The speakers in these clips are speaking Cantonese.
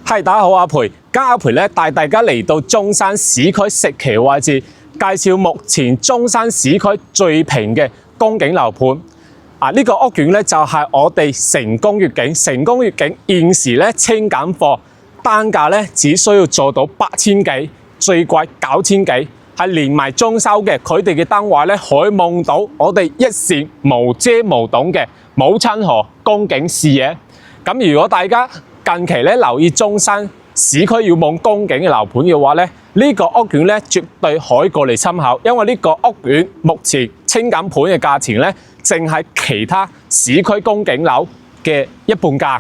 係，大家好，阿培，今日阿培咧帶大家嚟到中山市區石岐位置，介紹目前中山市區最平嘅公景樓盤。呢個屋苑咧就係我哋成功悅景。成功悅景現時咧清緊貨，單價咧只需要做到8000幾，最貴9000幾，係連埋裝修嘅。佢哋嘅單位咧可以望到我哋一線無遮無擋嘅母親河公景視野。咁如果大家近期咧留意中山市區要望公景嘅樓盤嘅話咧，呢個屋苑咧絕對可以過嚟參考，因為呢個屋苑目前清緊盤嘅價錢咧，淨係其他市區公景樓嘅一半價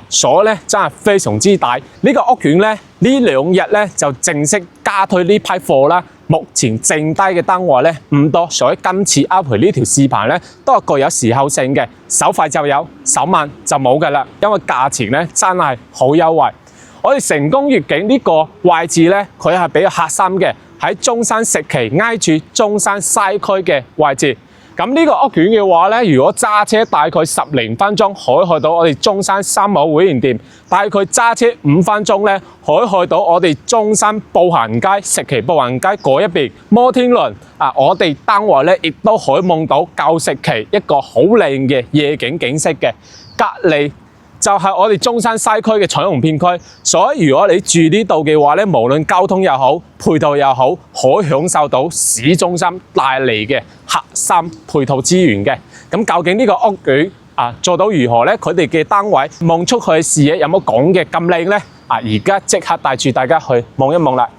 所以咧真係非常之大。呢個屋苑咧呢2日咧就正式加推呢批貨啦。目前剩低嘅單位咧唔多，所以今次阿培呢條視頻咧都係具有時效性嘅，手快就有，手慢就冇㗎啦。因為價錢咧真係好優惠。我哋成功悅景呢個位置咧，佢係比較核心嘅，喺中山石岐挨住中山西區嘅位置。咁呢個屋苑嘅話咧，如果揸車大概10零分鐘可以去到我哋中山三號會員店，大概揸車5分鐘咧可以去到我哋中山步行街、石岐步行街嗰一邊摩天輪。我哋單位咧亦都可以望到舊石岐一個好靚嘅夜景景色嘅，隔離就係我哋中山西區嘅彩虹片區。所以如果你住呢度嘅話咧，無論交通又好，配套又好，可以享受到市中心帶嚟嘅核心配套資源嘅。咁究竟呢個屋苑做到如何咧？佢哋嘅單位望出去嘅視野有冇講嘅咁靚咧？而家即刻帶住大家去望一望啦！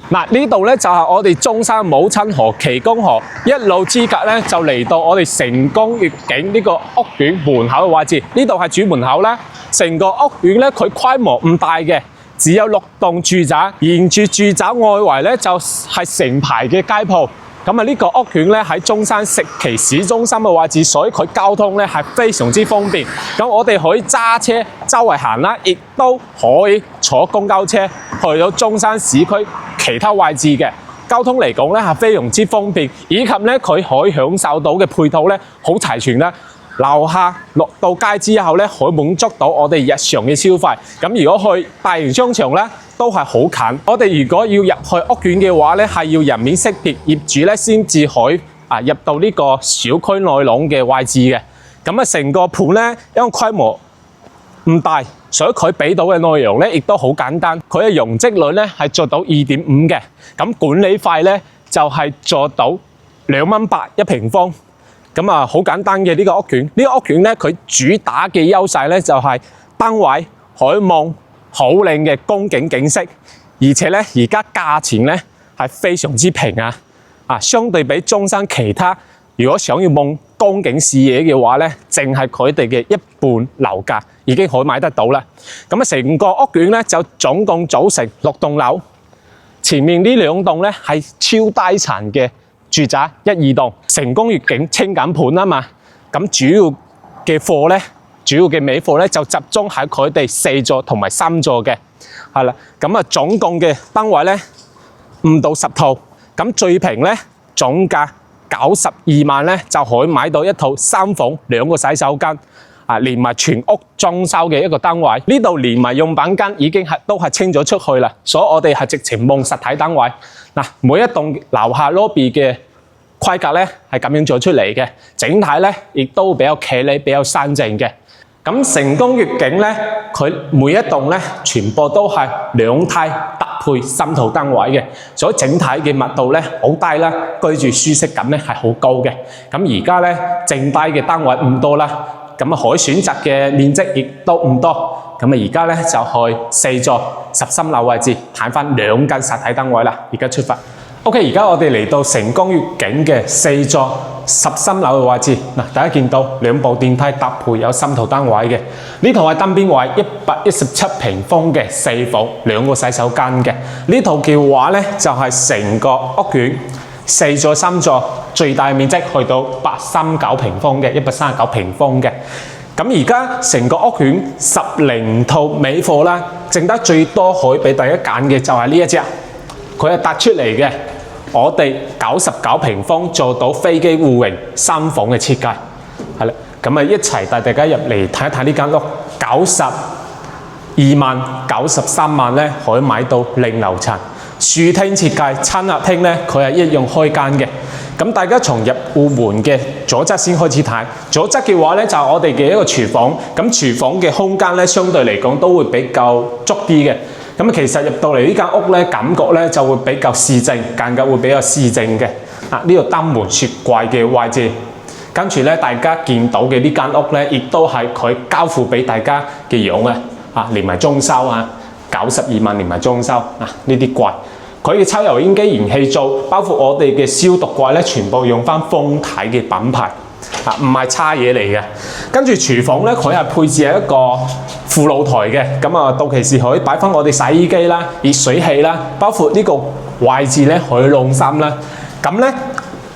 呢度咧就係我哋中山母親河祈公河一路之隔咧，就嚟到我哋成功悅景呢個屋苑門口嘅位置。呢度係主門口啦。成個屋苑咧，佢規模唔大嘅，只有6棟住宅，沿住住宅外圍咧就係成排嘅街鋪。咁呢個屋苑咧喺中山石岐市中心嘅位置，所以佢交通咧係非常之方便。咁我哋可以揸車周圍行啦，亦都可以坐公交車去到中山市區其他位置嘅。交通嚟講咧係非常之方便，以及咧佢可以享受到嘅配套咧好齊全啦。樓下落到街之後咧，可以滿足到我哋日常嘅消費。咁如果去大型商場咧，都係好近。我哋如果要入去屋苑嘅話咧，係要人面識別業主咧，先至可以入到呢個小區內籠嘅位置嘅。咁成個盤咧，因為規模唔大，所以佢俾到嘅內容咧，亦都好簡單。佢嘅容積率咧係做到2.5嘅。咁管理費咧就係做到2.8蚊一平方。咁好簡單嘅呢個屋苑。呢個屋苑咧，佢主打嘅優勢咧就係單位可以望好靚嘅公景景色，而且咧而家價錢咧係非常之平相對比中山其他，如果想要望公景視野嘅話咧，淨係佢哋嘅一半樓價已經可以買得到啦。咁成個屋苑咧就總共組成6棟樓，前面呢2棟咧係超低層嘅住宅，1、2棟成功悅景清緊盤啊嘛。咁主要嘅貨咧，主要嘅尾貨咧就集中喺佢哋4座同埋3座嘅，係啦。咁總共嘅單位咧5到10套，咁最平咧總價92萬咧就可以買到一套3房2個洗手間，連埋全屋裝修嘅一個單位。呢度連埋用品間已經都係清咗出去啦，所以我哋係直情望實體單位。每一棟樓下 lobby 嘅規格咧係咁樣做出嚟嘅，整體咧亦都比較企理、比較山靜嘅。咁成功悅景咧，佢每一棟咧全部都係2梯搭配3套單位嘅，所以整體嘅密度咧好低啦，居住舒適感咧係好高嘅。咁而家咧剩低嘅單位唔多啦，咁可以選擇嘅面積亦都唔多。咁而家咧就去4座13樓位置睇翻2間實體單位啦。而家出發。OK， 而家我哋嚟到成功悅景嘅4座13樓嘅位置。大家見到2部電梯搭配有3套單位嘅。呢套係單邊位117平方嘅4房2個洗手間嘅。呢套嘅話咧就係成個屋苑4座3座最大面積去到139平方嘅139平方嘅。咁而家成個屋苑10零套尾貨啦，剩得最多可以俾大家揀嘅就係呢一隻。佢係突出嚟嘅，我哋99平方做到飛機互榮3房嘅設計，係啦，咁一齊帶大家入嚟睇一睇呢間屋。91 293萬咧可以買到0樓層。樹廳設計親客廳咧，佢係一樣開間嘅。咁大家從入戶門嘅左側先開始睇，左側嘅話咧就係我哋嘅一個廚房。咁廚房嘅空間咧相對嚟講都會比較足啲嘅。咁其實入到嚟呢間屋咧，感覺咧就會比較市正，間隔會比較市正嘅。呢度單門雪櫃嘅位置，跟住咧大家見到嘅呢間屋咧，亦都係佢交付俾大家嘅樣啊！連埋裝修92萬連埋裝修呢啲櫃。佢嘅抽油煙機、燃氣灶，包括我哋嘅消毒櫃咧，全部用翻豐體嘅品牌，唔係差嘢嚟嘅。跟住廚房咧，佢係配置係一個副露台嘅，咁到期時可以擺翻我哋洗衣機啦、熱水器啦，包括呢個位置咧可以晾衫啦。咁咧，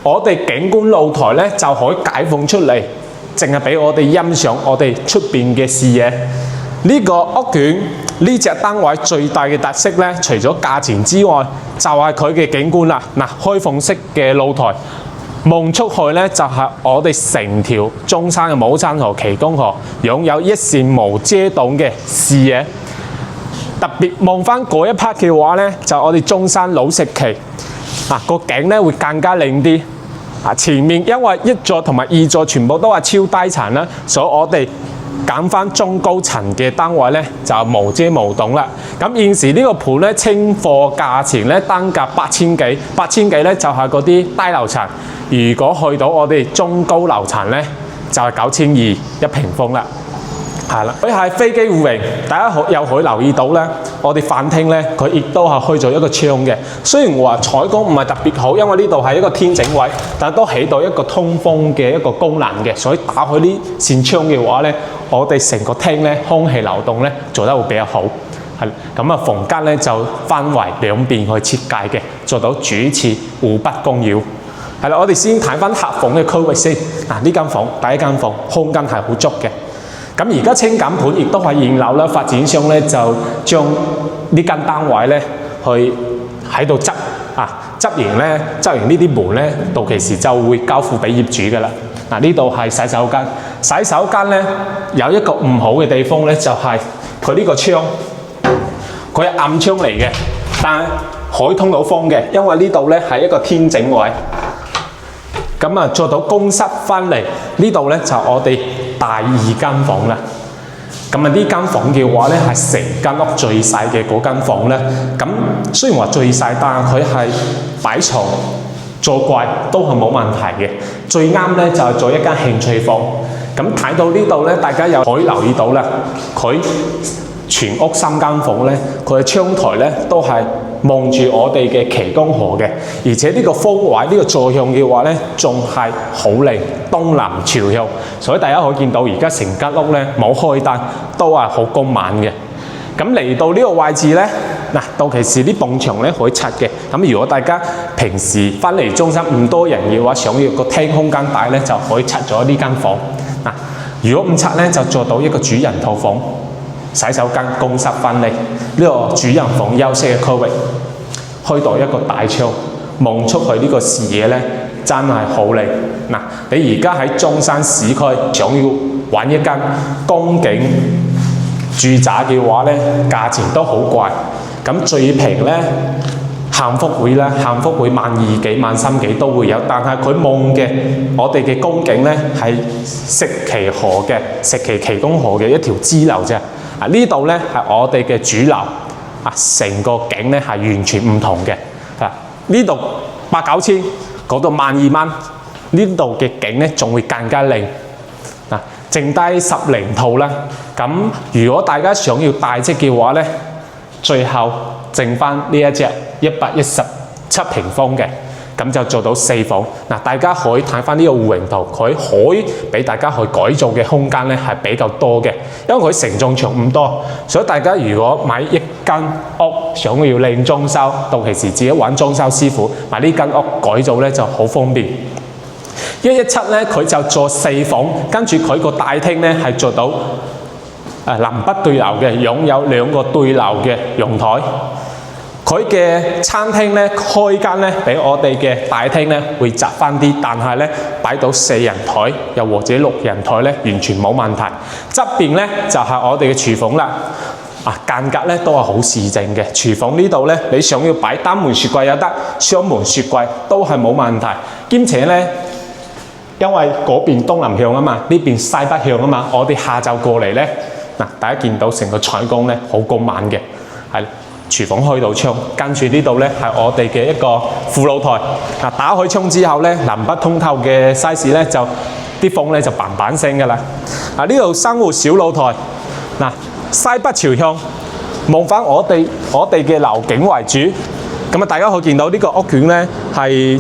我哋景觀露台咧就可以解放出嚟，淨係俾我哋欣賞我哋出邊嘅視野。呢個屋苑呢隻單位最大嘅特色咧，除咗價錢之外，就係佢嘅景觀啦。開放式嘅露台望出去咧，就係我哋成條中山嘅牡丹河、旗公河，擁有一線無遮擋嘅視野。特別望翻嗰一 part 嘅話咧，就我哋中山老石旗個景咧會更加靚啲。前面因為1座同埋2座全部都係超低層啦，所以我哋揀翻中高層嘅單位咧就無遮無擋啦。咁現時呢個盤咧清貨價錢咧單價8000幾咧就係嗰啲低樓層。如果去到我哋中高樓層咧就係9200一平方啦。係啦，佢係飛機戶型，大家又可以留意到咧，我哋飯廳咧佢亦都係開咗一個窗嘅。雖然話採光唔係特別好，因為呢度係一個天井位，但都起到一個通風嘅一個功能嘅。所以打開呢扇窗嘅話咧，我哋成個廳咧空氣流動咧做得會比較好。係咁房間咧就分為兩邊去設計嘅，做到主次互不干擾。係啦，我哋先睇翻客房嘅區域先。呢間房第一間房空間係好足嘅。咁而家清減盤亦都係現樓啦，發展商咧就將呢間單位咧去喺度執完呢啲門咧，到期時就會交付俾業主噶啦。呢度係洗手間，洗手間咧有一個唔好嘅地方咧，就係佢呢個窗，佢係暗窗嚟嘅，但係可以通到風嘅，因為呢度咧係一個天井位。咁做到公室翻嚟，呢度咧就我哋第2間房啦。咁呢間房嘅話咧係成間屋最細嘅嗰間房咧。咁雖然話最細，但係佢係擺床、做櫃都係冇問題嘅。最啱咧就係做一間興趣房。咁睇到呢度咧，大家又可以留意到啦，佢全屋3間房咧，佢嘅窗台咧都係望住我哋嘅旗公河嘅，而且呢個方位呢個坐向嘅話咧，仲係好靚，東南朝向，所以大家可以見到而家成間屋咧冇開燈，都係好光猛嘅。咁嚟到呢個位置咧，到期時啲埲牆咧可以拆嘅。咁如果大家平時翻嚟中山唔多人嘅話，想要個廳空間大咧，就可以拆咗呢間房。如果唔拆咧，就做到一個主人套房。洗手間、公室翻嚟，呢個主人房休息嘅區域，開到一個大窗，望出去呢個視野咧，真係好靚。你而家喺中山市區想要揾一間公景住宅嘅話咧，價錢都好貴。咁最平咧，幸福會啦，幸福會12000幾、13000幾都會有，但係佢望嘅我哋嘅公景咧係石岐河嘅旗公河嘅一條支流啫。呢度咧係我哋嘅主樓，成個景咧係完全唔同嘅。呢度8、9千，嗰度12000蚊，呢度嘅景咧仲會更加靚。剩低10零套啦。咁如果大家想要大隻嘅話咧，最後剩翻呢一隻117平方嘅。咁就做到4房。大家可以睇翻呢個戶型圖，佢可以俾大家去改造嘅空間咧係比較多嘅，因為佢承重牆唔多，所以大家如果買一間屋想要靚裝修，到期時自己揾裝修師傅買呢間屋改造咧就好方便。117咧佢就做4房，跟住佢個大廳咧係做到南北對流嘅，擁有2個對流嘅陽台。佢嘅餐廳咧開間咧比我哋嘅大廳咧會窄翻啲，但係咧擺到4人台又或者6人台咧完全冇問題。側邊咧就係我哋嘅廚房啦。間隔咧都係好市正嘅。廚房呢度咧，你想要擺單門雪櫃又得，雙門雪櫃都係冇問題。兼且咧，因為嗰邊東南向啊嘛，呢邊西北向啊嘛，我哋下晝過嚟咧，大家見到成個採光咧好光猛嘅，係廚房開到窗，跟住呢度咧係我哋嘅一個副露台。打開窗之後咧，南北通透嘅 size 咧就啲風咧就嘭嘭聲㗎啦。呢度生活小露台，西北朝向，望翻我哋嘅樓景為主。咁大家可以見到呢個屋苑咧係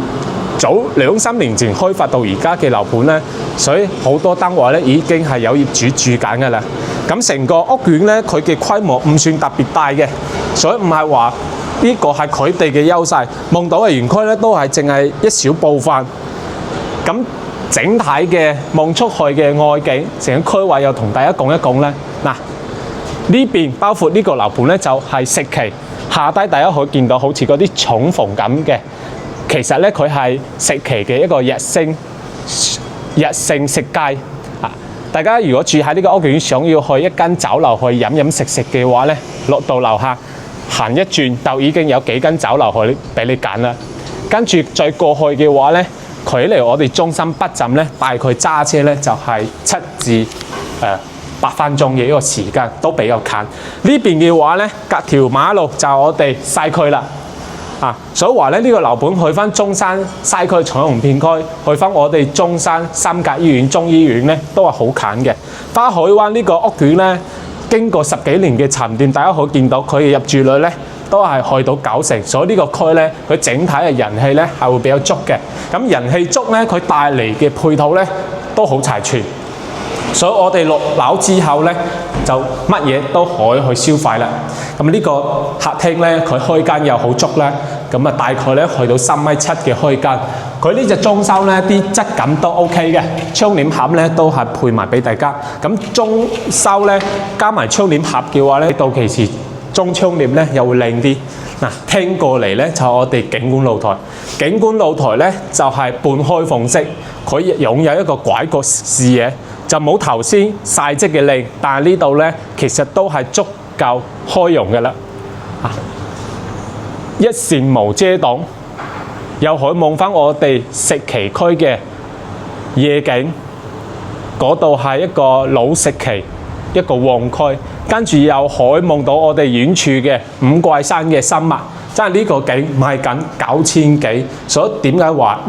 早2-3年前開發到而家嘅樓盤咧，所以好多單位咧已經係有業主住緊㗎啦。咁成個屋苑咧，佢嘅規模唔算特別大嘅，所以唔係話呢個係佢哋嘅優勢。望到嘅園區咧都係淨係一小部分。咁整體嘅望出去嘅外景，成個區位又同大家講一講咧。呢邊包括呢個樓盤咧就係食期，下低大家可以見到好似嗰啲重逢咁嘅，其實咧佢係食期嘅一個日性食街。大家如果住喺呢個屋苑，想要去一間酒樓去飲食嘅話咧，落到樓下行一轉就已經有幾間酒樓去俾你揀啦。跟住再過去嘅話咧，距離我哋中心北站咧，大概揸車咧就係7至8分鐘嘅一個時間，都比較近。呢邊嘅話咧，隔條馬路就係我哋西區啦。所以話咧，呢個樓盤去翻中山西區彩虹片區，去翻我哋中山三甲醫院、中醫院咧，都係好近嘅。花海灣呢個屋苑咧，經過10幾年嘅沉澱，大家可以見到佢嘅入住率咧都係去到90%，所以呢個區咧，佢整體嘅人氣咧係會比較足嘅。咁人氣足咧，佢帶嚟嘅配套咧都好齊全。所以我哋落樓之後咧，就乜嘢都可以去消費啦。咁呢個客廳咧，佢開間又好足啦。咁大概咧去到3.7米嘅開間。佢呢隻裝修咧，啲質感都 OK 嘅。窗簾盒咧都係配埋俾大家。咁裝修咧加埋窗簾盒嘅話咧，到期時裝窗簾咧又會靚啲。聽過嚟咧就係我哋景觀露台。景觀露台咧就係半開放式，佢擁有一個拐角視野。就冇頭先曬積嘅靚，但係呢度咧其實都係足夠開容嘅啦。一扇無遮擋，又可以望翻我哋食期區嘅夜景，嗰度係一個老食期，一個旺區，跟住又可以望到我哋遠處嘅五怪山嘅生物，真係呢個景賣緊9000幾，所以點解話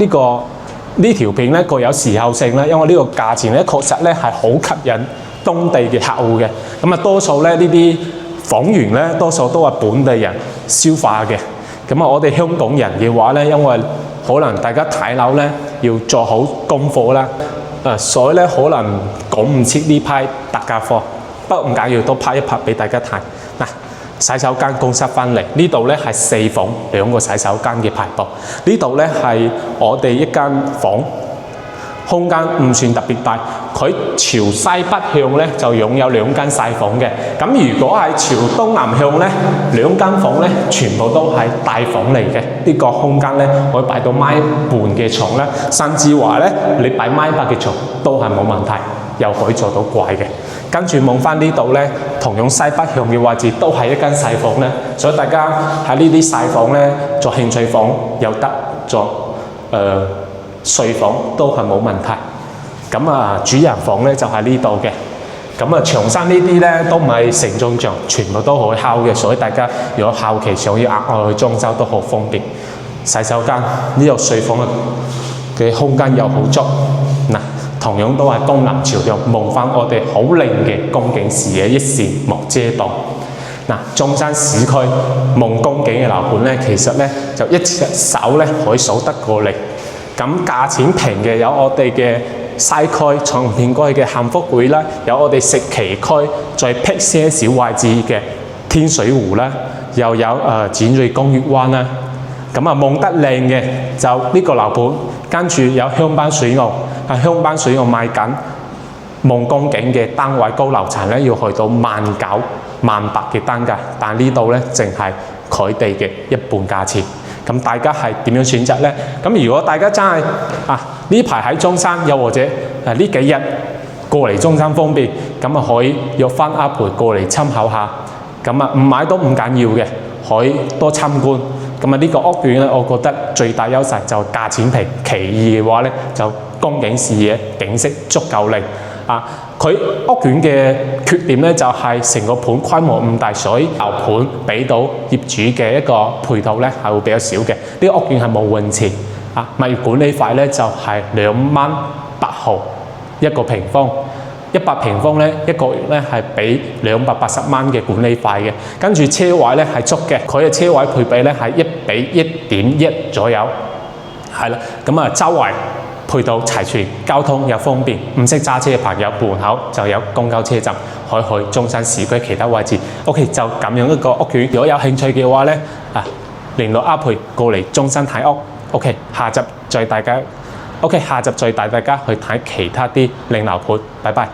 呢條片咧具有時效性咧？因為呢個價錢咧確實咧係好吸引當地嘅客戶嘅。咁多數咧呢啲房源咧多數都係本地人消化嘅。咁我哋香港人嘅話咧，因為可能大家睇樓咧要做好功課啦，所以咧可能講唔切呢批特價貨，不過唔緊要，都拍一拍俾大家睇。洗手間公室分離，呢度咧係4房2個洗手間嘅排布。呢度咧係我哋一間房，空間唔算特別大。佢朝西北向咧就擁有2間細房嘅。咁如果係朝東南向咧，2間房咧全部都係大房嚟嘅。呢個空間咧可以擺到1.5米嘅床啦，甚至話咧你擺1.8米嘅床都係冇問題，又可以做到櫃嘅。跟住望翻呢度咧，同樣西北向嘅位置都係一間細房咧，所以大家喺呢啲細房咧做興趣房又得，做睡房都係冇問題。咁主人房咧就喺呢度嘅。咁牆身呢啲咧都唔係承重牆，全部都可以敲嘅，所以大家如果後期想要額外去裝修都好方便。洗手間呢度睡房嘅空間又好足。同樣都係東南朝向，望翻我哋好靚嘅江景視野，一扇莫遮擋。中山市區望江景嘅樓盤咧，其實咧就一隻手咧可以數得過嚟。咁價錢平嘅有我哋嘅西區彩虹片區嘅幸福會啦，有我哋食期區再僻些少位置嘅天水湖啦，又有展瑞江月灣啦。咁望得靚嘅就呢個樓盤，跟住有香檳水岸。香檳水岸賣緊望江景嘅單位高樓層咧，要去到19000、18000嘅單價，但呢度咧淨係佢哋嘅一半價錢。咁大家係點樣選擇咧？咁如果大家真係呢排喺中山，又或者呢幾日過嚟中山方便，咁可以約翻阿培過嚟參考下。咁啊唔買都唔緊要嘅，可以多參觀。咁啊呢個屋苑咧，我覺得最大優勢就價錢平，其二嘅話咧就風景視野景色足夠靚啊。佢屋苑嘅缺點咧就係成個盤規模唔大，所以樓盤俾到業主嘅一個配套咧係會比較少嘅。呢個屋苑係冇泳池啊，物業管理費咧就係2.8蚊一個平方。100平方咧一個月咧係俾280蚊嘅管理費嘅，跟住車位咧係足嘅，佢嘅車位配比咧係1:1.1左右，係啦，咁啊周圍配套齊全，交通又方便，唔識揸車嘅朋友門口就有公交車站，可以去中山市區其他位置。OK， 就咁樣一個屋苑，如果有興趣嘅話咧，聯絡阿培過嚟中山睇屋。OK， 下集再帶大家去睇其他啲靚樓盤，拜拜。